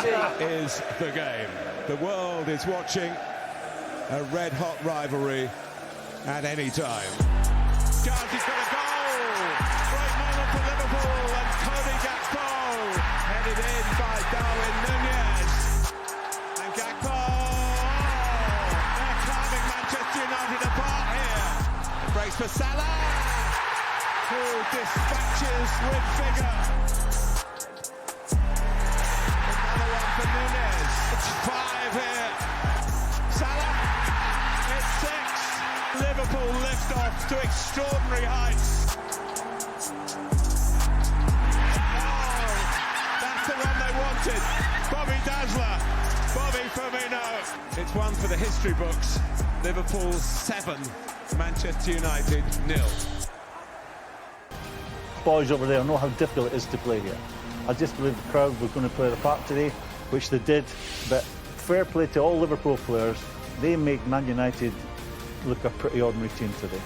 Is the game. The world is watching a red-hot rivalry at any time. Chance, he's got a goal! Great moment for Liverpool, and Cody Gakpo headed in by Darwin Núñez. And Gakpo, they're climbing Manchester United apart here. Breaks for Salah, who dispatches with vigour. Another one for Núñez. It's 5 here. Salah, it's 6. Liverpool lift off to extraordinary heights. Oh, that's the one they wanted. Bobby Dazzler, Bobby Firmino. It's one for the history books. Liverpool 7, Manchester United 0. Boys over there know how difficult it is to play here. I just believe the crowd was going to play the part today, which they did, but fair play to all Liverpool players. They make Man United look a pretty ordinary team today.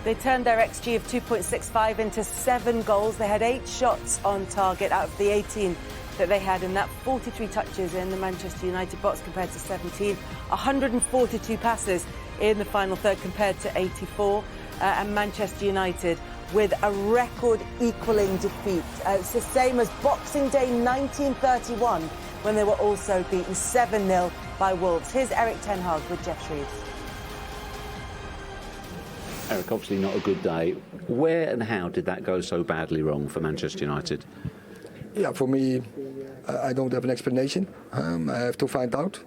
They turned their XG of 2.65 into 7 goals. They had 8 shots on target out of the 18 that they had, and that 43 touches in the Manchester United box compared to 17, 142 passes in the final third compared to 84, and Manchester United with a record-equaling defeat. It's the same as Boxing Day 1931, when they were also beaten 7-0 by Wolves. Here's Eric Ten Hag with Jeff Shreves. Eric, obviously not a good day. Where and how did that go so badly wrong for Manchester United? Yeah, for me, I don't have an explanation. I have to find out.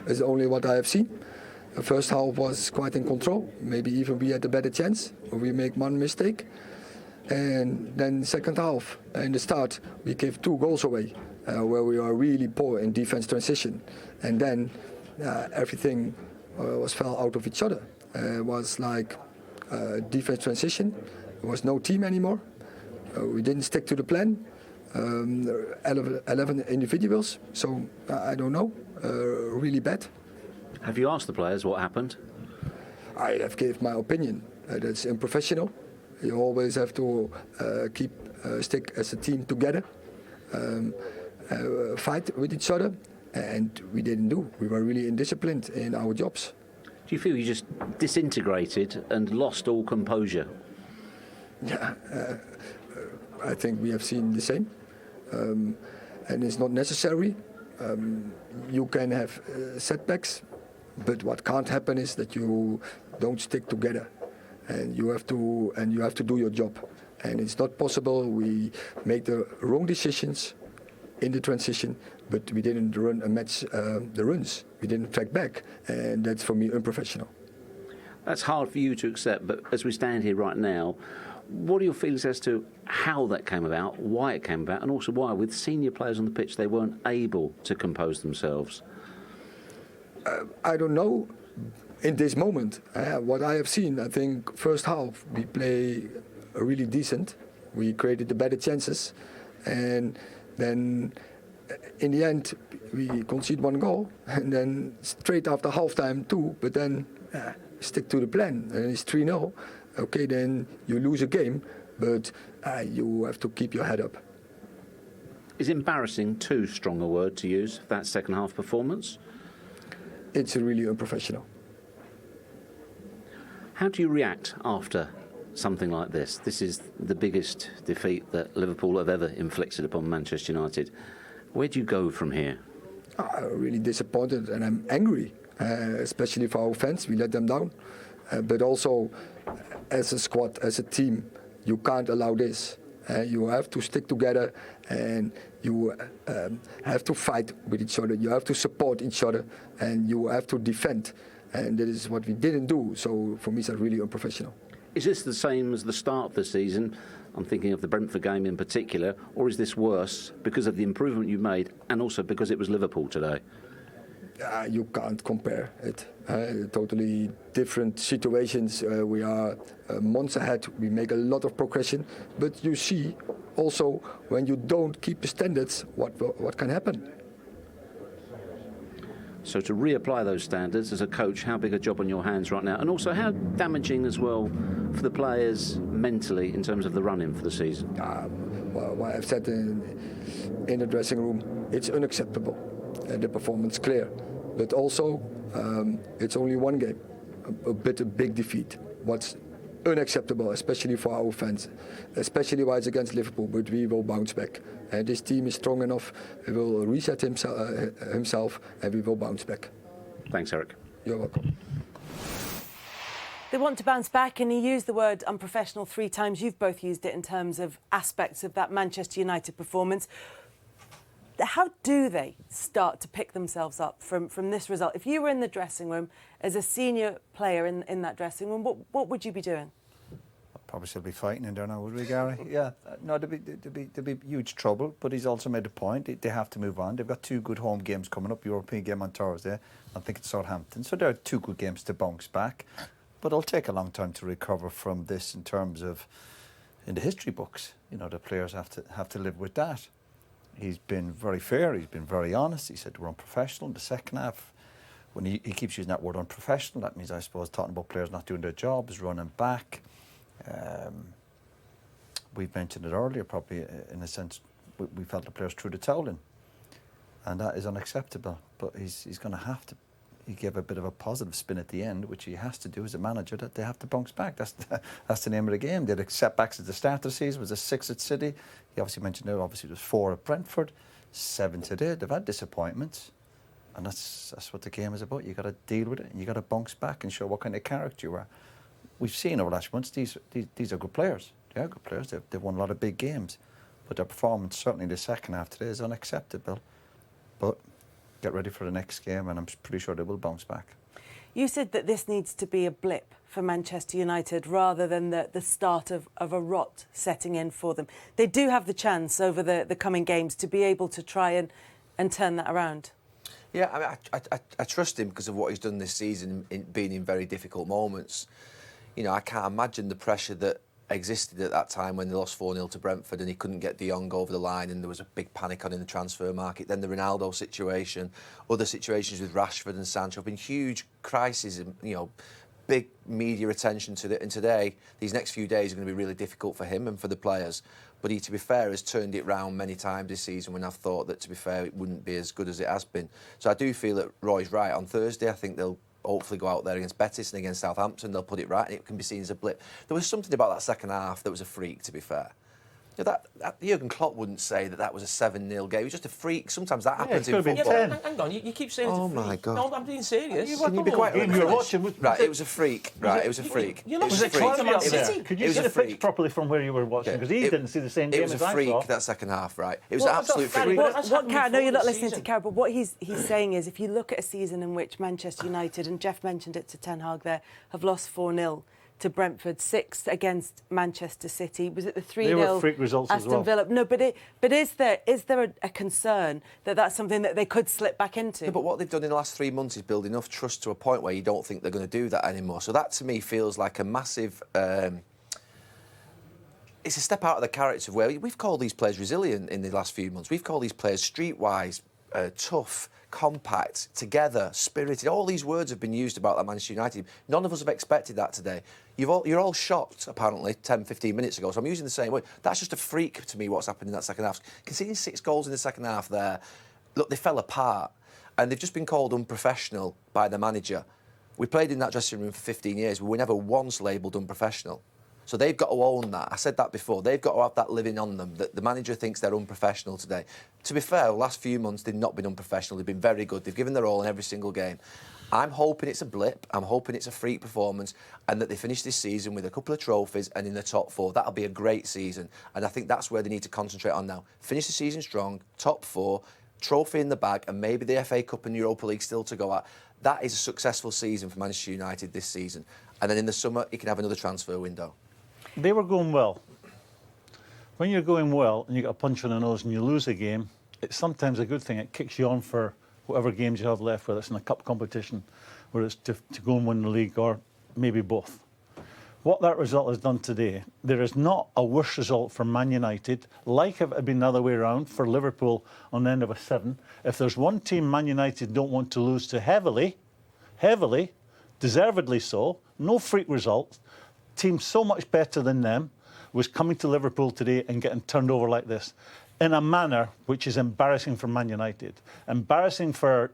It's only what I have seen. The first half was quite in control. Maybe even we had a better chance. We make one mistake. And then second half, in the start, we gave 2 goals away, where we are really poor in defense transition. And then everything fell out of each other. It was like defense transition. There was no team anymore. We didn't stick to the plan. 11 individuals, so I don't know, really bad. Have you asked the players what happened? I have given my opinion. That's unprofessional. You always have to stick as a team together, fight with each other, and we didn't do. We were really indisciplined in our jobs. Do you feel you just disintegrated and lost all composure? Yeah, I think we have seen the same, and it's not necessary. You can have setbacks, but what can't happen is that you don't stick together, and you have to do your job. And it's not possible. We make the wrong decisions in the transition, but we didn't run a match the runs. We didn't track back, and that's for me unprofessional. That's hard for you to accept, but as we stand here right now, what are your feelings as to how that came about, why it came about, and also why, with senior players on the pitch, they weren't able to compose themselves? I don't know. In this moment, what I have seen, I think first half we play really decent. We created the better chances, and then in the end we concede 1 goal, and then straight after halftime 2. But then stick to the plan, and it's 3-0. Okay, then you lose a game, but you have to keep your head up. Is embarrassing too strong a word to use for that second half performance? It's really unprofessional. How do you react after something like this? This is the biggest defeat that Liverpool have ever inflicted upon Manchester United. Where do you go from here? I'm really disappointed, and I'm angry, especially for our fans. We let them down. But also, as a squad, as a team, you can't allow this. You have to stick together, and you have to fight with each other. You have to support each other, and you have to defend. And that is what we didn't do. So for me, it's really unprofessional. Is this the same as the start of the season? I'm thinking of the Brentford game in particular. Or is this worse because of the improvement you made and also because it was Liverpool today? You can't compare it. Totally different situations. We are months ahead. We make a lot of progression. But you see also when you don't keep the standards, what can happen. So to reapply those standards as a coach, how big a job on your hands right now? And also how damaging as well for the players mentally in terms of the run-in for the season? Well, what I've said in the dressing room, it's unacceptable. And the performance clear. But also, it's only one game, a big defeat. What's unacceptable, especially for our fans, especially why it's against Liverpool, but we will bounce back. And this team is strong enough, it will reset himself and we will bounce back. Thanks, Eric. You're welcome. They want to bounce back, and he used the word unprofessional 3 times. You've both used it in terms of aspects of that Manchester United performance. How do they start to pick themselves up from this result? If you were in the dressing room as a senior player in that dressing room, what would you be doing? Probably still be fighting in there now, would we, Gary? Yeah, no, there'd be huge trouble, but he's also made a point. They have to move on. They've got 2 good home games coming up, European game on Thursday, I think it's Southampton. So there are 2 good games to bounce back, but it'll take a long time to recover from this in terms of, in the history books, you know, the players have to live with that. He's been very fair, he's been very honest. He said we're unprofessional in the second half. When he keeps using that word unprofessional, that means, I suppose, talking about players not doing their jobs, running back. We've mentioned it earlier, probably in a sense, we felt the players threw the towel in. And that is unacceptable. But he's going to have to, he gave a bit of a positive spin at the end, which he has to do as a manager, that they have to bounce back. That's the name of the game. They had setbacks at the start of the season, it was a 6 at City. He obviously mentioned it, obviously it was 4 at Brentford, 7 today. They've had disappointments. And that's what the game is about. You've got to deal with it, and you've got to bounce back and show what kind of character you are. We've seen over the last months, these are good players. They are good players. They've won a lot of big games. But their performance, certainly in the second half today, is unacceptable. But get ready for the next game, and I'm pretty sure they will bounce back. You said that this needs to be a blip for Manchester United rather than the start of a rot setting in for them. They do have the chance over the coming games to be able to try and turn that around. Yeah, I mean, I trust him because of what he's done this season, being in very difficult moments. You know, I can't imagine the pressure that existed at that time when they lost 4-0 to Brentford and he couldn't get De Jong over the line and there was a big panic on in the transfer market. Then the Ronaldo situation, other situations with Rashford and Sancho have been huge crises and, you know, big media attention to it. And today, these next few days are going to be really difficult for him and for the players. But he, to be fair, has turned it round many times this season when I've thought that, to be fair, it wouldn't be as good as it has been. So I do feel that Roy's right. On Thursday, I think they'll hopefully go out there against Betis and against Southampton. They'll put it right and it can be seen as a blip. There was something about that second half that was a freak, to be fair. You know, that Jurgen Klopp wouldn't say that was a 7-0 game. It was just a freak. Sometimes that happens in football. Yeah, but hang on, you keep saying it's a freak. Oh, my God. No, I'm being serious. Can you be quite You were watching. Right, it was a freak. Right, it was a freak. You're not It was a sitting freak. to Man It was- City. Could you it was see a the pitch freak. properly from where you were watching? Because he didn't see the same game It was as a I freak, saw. that second half, right? It was Well, an absolute that's freak. That's What happened Kat, I know you're before not this listening to season. Carol, but what he's saying is if you look at a season in which Manchester United, and Jeff mentioned it to Ten Hag there, have lost 4-0 to Brentford, 6 against Manchester City. Was it the 3-0? They were freak results as Aston well. Villa. No, but is there a concern that that's something that they could slip back into? Yeah, but what they've done in the last 3 months is build enough trust to a point where you don't think they're going to do that anymore. So that, to me, feels like a massive... it's a step out of the character of where we've called these players resilient in the last few months. We've called these players streetwise, tough, compact, together, spirited. All these words have been used about that Manchester United. None of us have expected that today. You're all shocked, apparently, 10, 15 minutes ago, so I'm using the same word. That's just a freak to me, what's happened in that second half. Conceding 6 goals in the second half there, look, they fell apart, and they've just been called unprofessional by the manager. We played in that dressing room for 15 years. We were never once labelled unprofessional. So they've got to own that. I said that before. They've got to have that living on them, that the manager thinks they're unprofessional today. To be fair, the last few months, they've not been unprofessional. They've been very good. They've given their all in every single game. I'm hoping it's a blip. I'm hoping it's a freak performance and that they finish this season with a couple of trophies and in the top 4. That'll be a great season. And I think that's where they need to concentrate on now. Finish the season strong, top 4, trophy in the bag, and maybe the FA Cup and Europa League still to go at. That is a successful season for Manchester United this season. And then in the summer, you can have another transfer window. They were going well. When you're going well and you get a punch on the nose and you lose a game, it's sometimes a good thing. It kicks you on for whatever games you have left, whether it's in a cup competition, whether it's to go and win the league, or maybe both. What that result has done today, there is not a worse result for Man United, like if it had been the other way around for Liverpool on the end of a 7. If there's one team Man United don't want to lose to heavily, deservedly so, no freak result, team so much better than them was coming to Liverpool today and getting turned over like this. in a manner which is embarrassing for Man United. Embarrassing for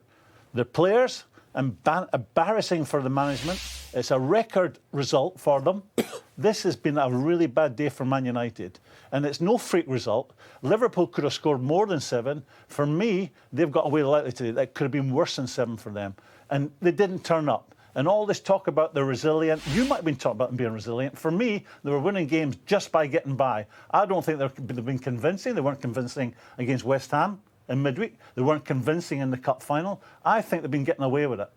the players, embarrassing for the management. It's a record result for them. This has been a really bad day for Man United. And it's no freak result. Liverpool could have scored more than 7. For me, they've got away lightly today. That could have been worse than 7 for them. And they didn't turn up. And all this talk about they're resilient, you might have been talking about them being resilient. For me, they were winning games just by getting by. I don't think they've been convincing. They weren't convincing against West Ham in midweek. They weren't convincing in the cup final. I think they've been getting away with it.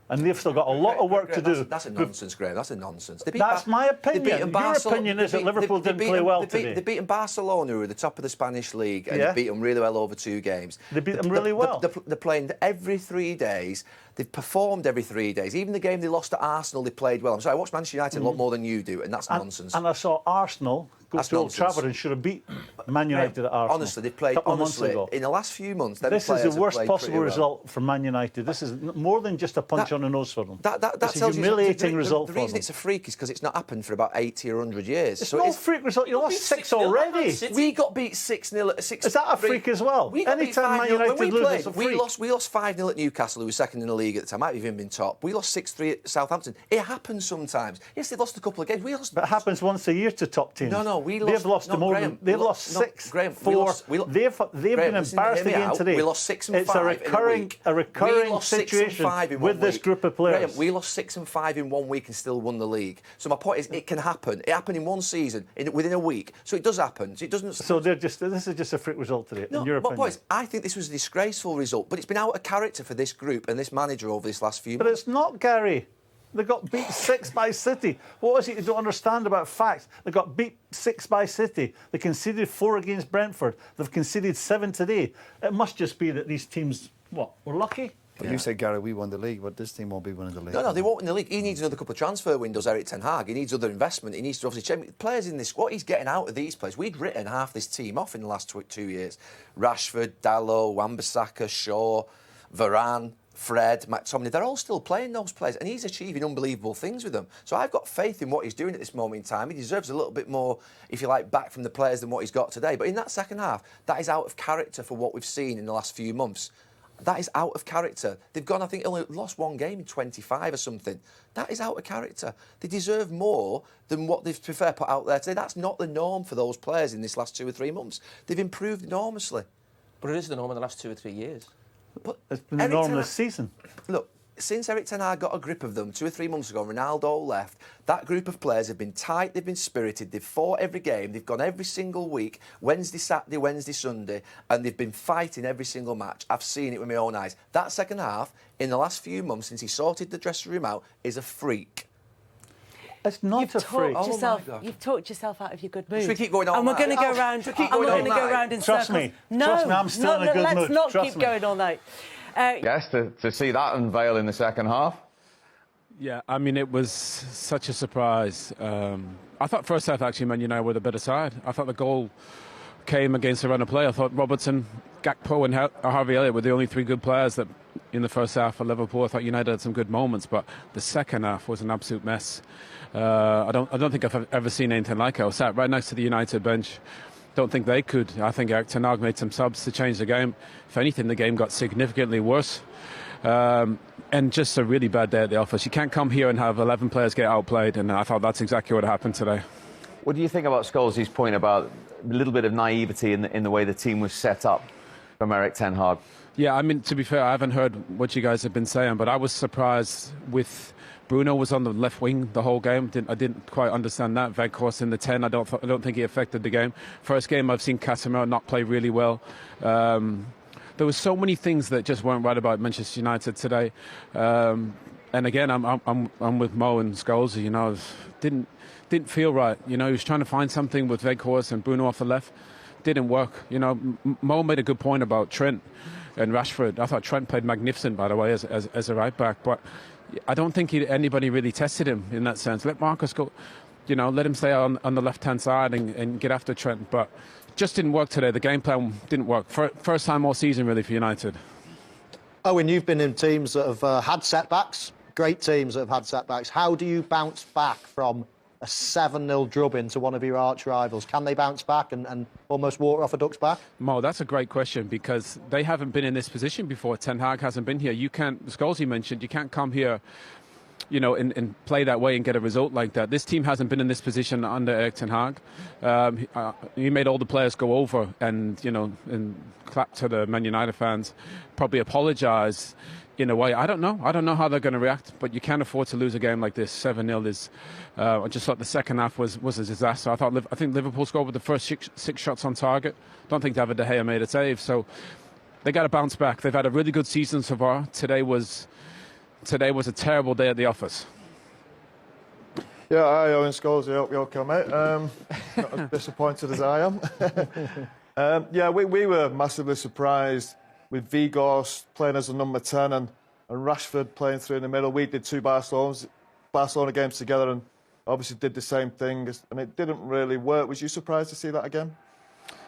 And they've still got a lot of work to do. That's a nonsense, Graham. That's a nonsense. That's my opinion. Your opinion is that Liverpool didn't play well today. They've beaten Barcelona, who are the top of the Spanish league, and they've beat them really well over 2 games. They beat them really well. They're playing every 3 days. They've performed every 3 days. Even the game they lost to Arsenal, they played well. I'm sorry, I watch Manchester United a lot more than you do, and that's nonsense. And I saw Arsenal go to Old Trafford and should have beat Man United at Arsenal. Honestly, they've played in the last few months. This is the worst possible result for Man United. This is more than just a punch on the nose for them. That's a humiliating result for them. The reason it's a freak is because it's not happened for about 80 or 100 years. It's not a freak result. You lost 6 already. We got beat 6-0 at 6. Is that a freak as well? Anytime Man United loses, it's a freak. We lost 5-0 at Newcastle, who was second in the league at the time. Might have even been top. We lost 6-3 at Southampton. It happens sometimes. Yes, they've lost a couple of games. But it happens once a year to top teams. No, they've lost more than they've lost 6, 4. They've been embarrassed again today. We lost 6 and 5. It's a recurring situation with this group of players. Graham, we lost 6 and 5 in 1 week and still won the league. So my point is, it can happen. It happened in 1 season, within a week. So it does happen. So it doesn't. So this is just a freak result today. No, in your opinion. My point is, I think this was a disgraceful result, but it's been out of character for this group and this manager over this last few months. But it's not, Gary. They got beat 6 by City. What is it you don't understand about facts? They got beat 6 by City. They conceded 4 against Brentford. They've conceded 7 today. It must just be that these teams, were lucky? But you said, Gary, we won the league, but this team won't be winning the league. No, they won't win the league. He needs another couple of transfer windows, Eric Ten Hag. He needs other investment. He needs to obviously change. Players in this, what he's getting out of these players, we'd written half this team off in the last 2 years. Rashford, Dalot, Wan-Bissaka, Shaw, Varane, Fred, McTominay, they're all still playing, those players, and he's achieving unbelievable things with them. So I've got faith in what he's doing at this moment in time. He deserves a little bit more, if you like, back from the players than what he's got today. But in that second half, that is out of character for what we've seen in the last few months. That is out of character. They've gone, I think, only lost 1 game in 25 or something. That is out of character. They deserve more than what they've, to be fair, put out there today. That's not the norm for those players in this last 2 or 3 months. They've improved enormously. But it is the norm in the last 2 or 3 years. But it's been the norm this season. Look, since Eric Ten Hag got a grip of them 2 or 3 months ago, Ronaldo left, that group of players have been tight, they've been spirited, they've fought every game, they've gone every single week, Wednesday, Saturday, Wednesday, Sunday, and they've been fighting every single match. I've seen it with my own eyes. That second half, in the last few months, since he sorted the dressing room out, is a freak. It's not a freak. You've talked yourself out of your good mood. Should we keep going all night? And we're going to go round. And we're going to go round in circles. Trust me, I'm still in a good mood. Let's not keep going all night. Yes, to see that unveil in the second half. Yeah, I mean, it was such a surprise. I thought first half, actually, Man United were the better side. I thought the goal came against a run of play. I thought Robertson, Gakpo and Harvey Elliott were the only 3 good players that in the first half for Liverpool. I thought United had some good moments, but the second half was an absolute mess. I don't think I've ever seen anything like it. I was sat right next to the United bench. Don't think they could. I think Eric Ten Hag made some subs to change the game. If anything, the game got significantly worse. And just a really bad day at the office. You can't come here and have 11 players get outplayed, and I thought that's exactly what happened today. What do you think about Scholes' point about a little bit of naivety in the way the team was set up from Eric Ten Hag? Yeah, I mean, to be fair, I haven't heard what you guys have been saying, but I was surprised with Bruno was on the left wing the whole game. I didn't quite understand that. Weghorst in the 10. I don't think he affected the game. First game, I've seen Casemiro not play really well. There were so many things that just weren't right about Manchester United today. And again, I'm with Mo and Scholes. You know, didn't feel right. You know, he was trying to find something with Weghorst and Bruno off the left. Didn't work. You know, Mo made a good point about Trent and Rashford. I thought Trent played magnificent, by the way, as a right back, but I don't think anybody really tested him in that sense. Let Marcus go, you know, let him stay on the left-hand side and get after Trent. But just didn't work today. The game plan didn't work. First time all season, really, for United. Owen, you've been in teams that have had setbacks, great teams that have had setbacks. How do you bounce back from a 7-0 drubbing to one of your arch rivals. Can they bounce back and almost water off a duck's back? Mo, that's a great question because they haven't been in this position before. Ten Hag hasn't been here. You can't, Scholes, you mentioned, you can't come here, you know, and play that way and get a result like that. This team hasn't been in this position under Erik ten Hag. He made all the players go over and, you know, and clap to the Man United fans, probably apologise in a way. I don't know how they're going to react, but you can't afford to lose a game like this. 7-0 is. I just thought the second half was a disaster. I think Liverpool scored with the first six shots on target. Don't think David De Gea made a save, so they got to bounce back. They've had a really good season so far. Today was a terrible day at the office. Yeah, hi, Owen Scholes. I hope you're okay, mate. Not as disappointed as I am. Yeah, we were massively surprised with Vigos playing as a number 10 and Rashford playing through in the middle. We did two Barcelona games together and obviously did the same thing, and it didn't really work. Was you surprised to see that again?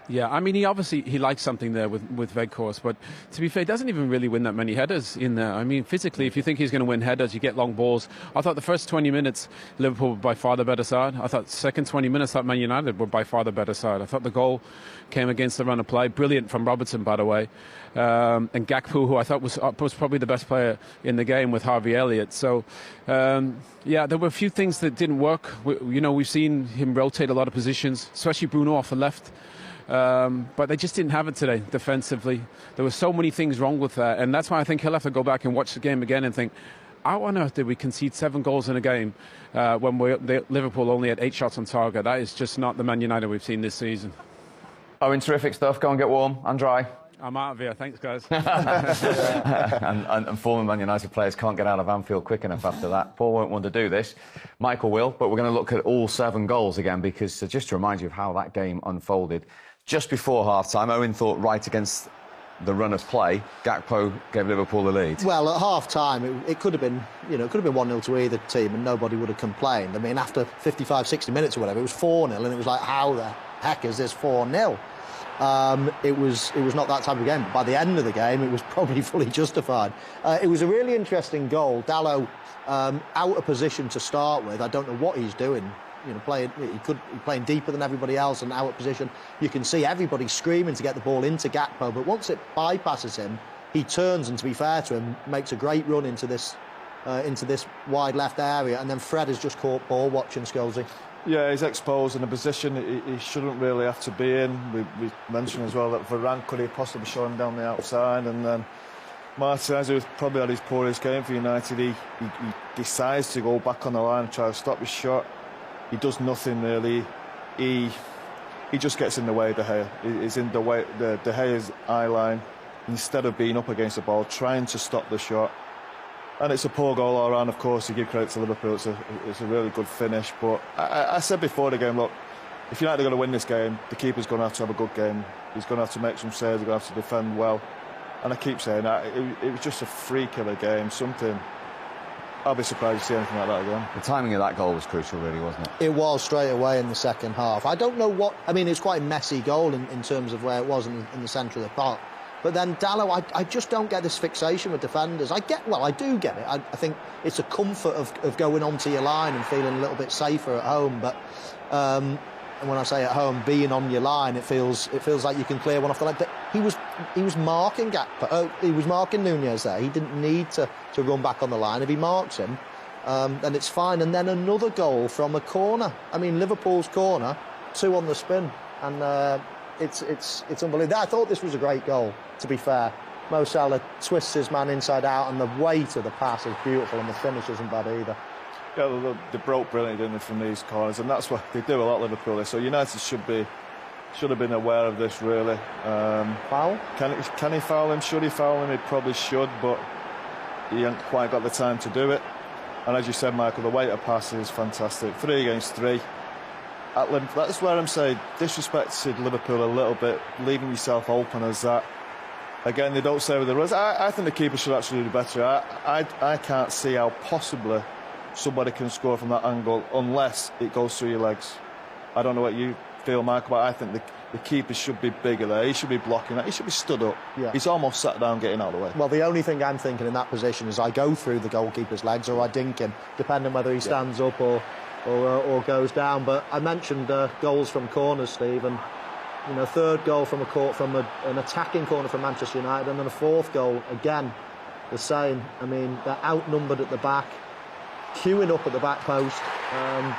Yeah, I mean, he likes something there with Weghorst, but to be fair, he doesn't even really win that many headers in there. I mean, physically, if you think he's going to win headers, you get long balls. I thought the first 20 minutes, Liverpool were by far the better side. I thought the second 20 minutes, Man United were by far the better side. I thought the goal came against the run of play. Brilliant from Robertson, by the way. And Gakpo, who I thought was probably the best player in the game with Harvey Elliott. So, yeah, there were a few things that didn't work. We've seen him rotate a lot of positions, especially Bruno off the left. But they just didn't have it today defensively. There were so many things wrong with that, and that's why I think he'll have to go back and watch the game again and think, how on earth did we concede 7 goals in a game when Liverpool only had 8 shots on target? That is just not the Man United we've seen this season. Owen, terrific stuff. Go and get warm and dry. I'm out of here. Thanks, guys. and former Man United players can't get out of Anfield quick enough after that. Paul won't want to do this. Michael will, but we're going to look at all 7 goals again because just to remind you of how that game unfolded. Just before half-time, Owen thought right against the run of play, Gakpo gave Liverpool the lead. Well, at half-time, it could have been, it could have been 1-0 to either team and nobody would have complained. I mean, after 55, 60 minutes or whatever, it was 4-0 and it was like, how the heck is this 4-0? It was not that type of game. But by the end of the game, it was probably fully justified. It was a really interesting goal. Dalot out of position to start with. I don't know what he's doing. Playing deeper than everybody else and out of position. You can see everybody screaming to get the ball into Gakpo, but once it bypasses him, he turns and, to be fair to him, makes a great run into this wide left area, and then Fred has just caught ball watching Scholesy. Yeah, he's exposed in a position he shouldn't really have to be in. We mentioned as well that Varane could have possibly shot him down the outside, and then Martinez, who's probably had his poorest game for United, he decides to go back on the line and try to stop his shot. He does nothing really. He just gets in the way of De Gea. He's in the way De Gea's eye line instead of being up against the ball, trying to stop the shot. And it's a poor goal all round. Of course, you give credit to Liverpool. It's a really good finish. But I said before the game, look, if United are going to win this game, the keeper's going to have a good game. He's going to have to make some saves. He's going to have to defend well. And I keep saying that it was just a freak of a game. Something. I'll be surprised to see anything like that again. The timing of that goal was crucial, really, wasn't it? It was straight away in the second half. I don't know what... I mean, it's quite a messy goal in terms of where it was in the centre of the park. But then Dalot, I just don't get this fixation with defenders. I do get it. I think it's a comfort of going onto your line and feeling a little bit safer at home. But and when I say at home, being on your line, it feels like you can clear one off the line. But he was marking Gakpo. He was marking Nunez there. He didn't need to run back on the line. If he marks him, then it's fine. And then another goal from a corner. I mean, Liverpool's corner, 2 on the spin, and it's unbelievable. I thought this was a great goal, to be fair. Mo Salah twists his man inside out, and the weight of the pass is beautiful, and the finish isn't bad either. Yeah, they broke brilliantly, didn't they, from these corners, and that's what they do a lot, Liverpool. So United should have been aware of this, really. Foul? Can he foul him? Should he foul him? He probably should, but he hasn't quite got the time to do it. And as you said, Michael, the weight of pass is fantastic. 3 against 3. That's where I'm saying disrespected Liverpool a little bit, leaving yourself open as that. Again, they don't say with the runs. I think the keeper should actually do better. I can't see how possibly somebody can score from that angle unless it goes through your legs. I don't know what you feel, Michael, but I think the keeper should be bigger there. He should be blocking that. He should be stood up. Yeah. He's almost sat down getting out of the way. Well, the only thing I'm thinking in that position is I go through the goalkeeper's legs or I dink him, depending whether he stands up or or goes down. But I mentioned goals from corners, Steve, and you know, third goal from an attacking corner from Manchester United, and then a fourth goal again, the same. I mean, they're outnumbered at the back, queuing up at the back post,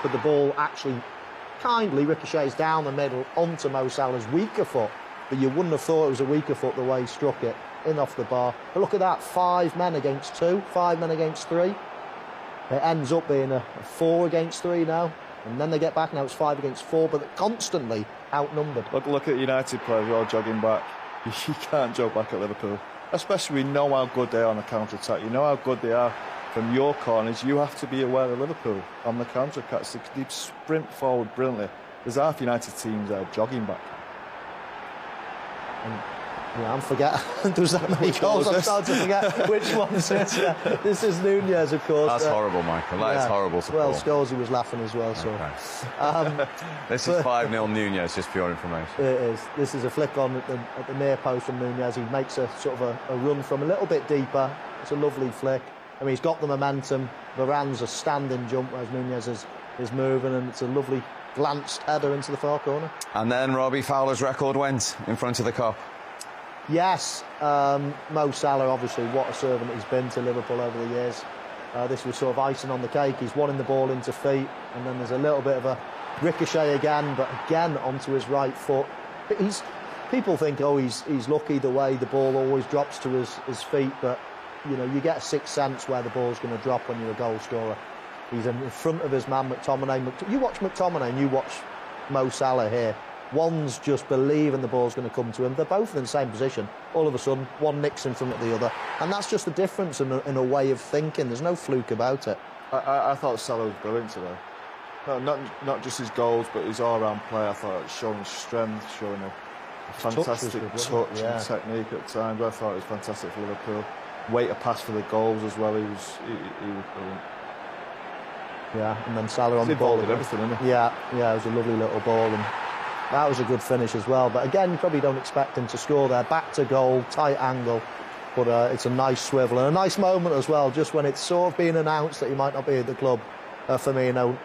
but the ball actually kindly ricochets down the middle onto Mo Salah's weaker foot. But you wouldn't have thought it was a weaker foot the way he struck it in off the bar. But look at that, 5 men against 2, 5 men against 3. It ends up being a 4 against 3 now, and then they get back. Now it's 5 against 4, but they're constantly outnumbered. Look at United players who are jogging back. You can't jog back at Liverpool, especially we know how good they are on the counter-attack. You know how good they are from your corners. You have to be aware of Liverpool on the counter-attacks. They sprint forward brilliantly. There's half United teams that are jogging back. Yeah, I'm forgetting. There's that many goals. I'm starting to forget which ones. Yeah. This is Nunez, of course. That's horrible, Michael. That is horrible. Well, Scholesy was laughing as well. So this is 5-0 Nunez, just for your information. It is. This is a flick on at the near post from Nunez. He makes a sort of a run from a little bit deeper. It's a lovely flick. I mean, he's got the momentum. Varane's a standing jump, whereas Nunez is moving, and it's a lovely glanced header into the far corner. And then Robbie Fowler's record went in front of the Kop. Yes, Mo Salah, obviously, what a servant he's been to Liverpool over the years. This was sort of icing on the cake. He's wanting the ball into feet, and then there's a little bit of a ricochet again, but again onto his right foot. But people think, oh, he's lucky the way the ball always drops to his feet, but you know, you get a sixth sense where the ball's going to drop when you're a goal scorer. He's in front of his man, McTominay. You watch McTominay and you watch Mo Salah here. One's just believing the ball's going to come to him. They're both in the same position. All of a sudden, one nicks in front of the other. And that's just the difference in a way of thinking. There's no fluke about it. I thought Salah was brilliant today. No, not just his goals, but his all-round play. I thought it was showing strength, showing a fantastic touch and technique at times. I thought it was fantastic for Liverpool. Way to pass for the goals as well. He was brilliant. Yeah, and then Salah on the ball. Everything, isn't he? Yeah, it was a lovely little ball. And that was a good finish as well. But again, you probably don't expect him to score there. Back to goal, tight angle. But it's a nice swivel and a nice moment as well, just when it's sort of being announced that he might not be at the club for Firmino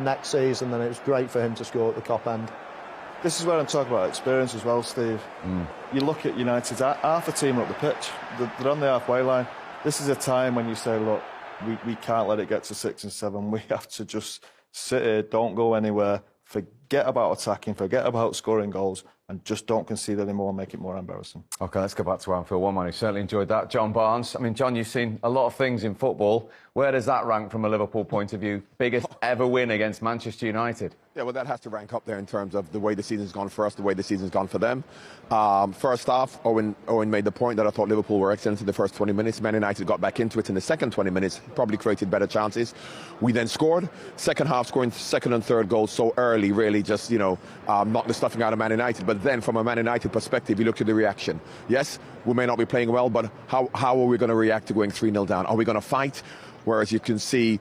next season. Then it was great for him to score at the top end. This is where I'm talking about experience as well, Steve. You look at United, half the team are up the pitch. They're on the halfway line. This is a time when you say, look, we can't let it get to 6 and 7. We have to just sit here, don't go anywhere, forget about attacking, forget about scoring goals, and just don't concede anymore and make it more embarrassing. OK, let's go back to Anfield. One man who certainly enjoyed that, John Barnes. I mean, John, you've seen a lot of things in football. Where does that rank from a Liverpool point of view? Biggest ever win against Manchester United? Yeah, well, that has to rank up there in terms of the way the season's gone for us, the way the season's gone for them. First half, Owen made the point that I thought Liverpool were excellent in the first 20 minutes. Man United got back into it in the second 20 minutes, probably created better chances. We then scored. Second half, scoring second and third goals so early, really just, knocked the stuffing out of Man United. But then, from a Man United perspective, you look at the reaction. Yes, we may not be playing well, but how are we going to react to going 3-0 down? Are we going to fight? Whereas you can see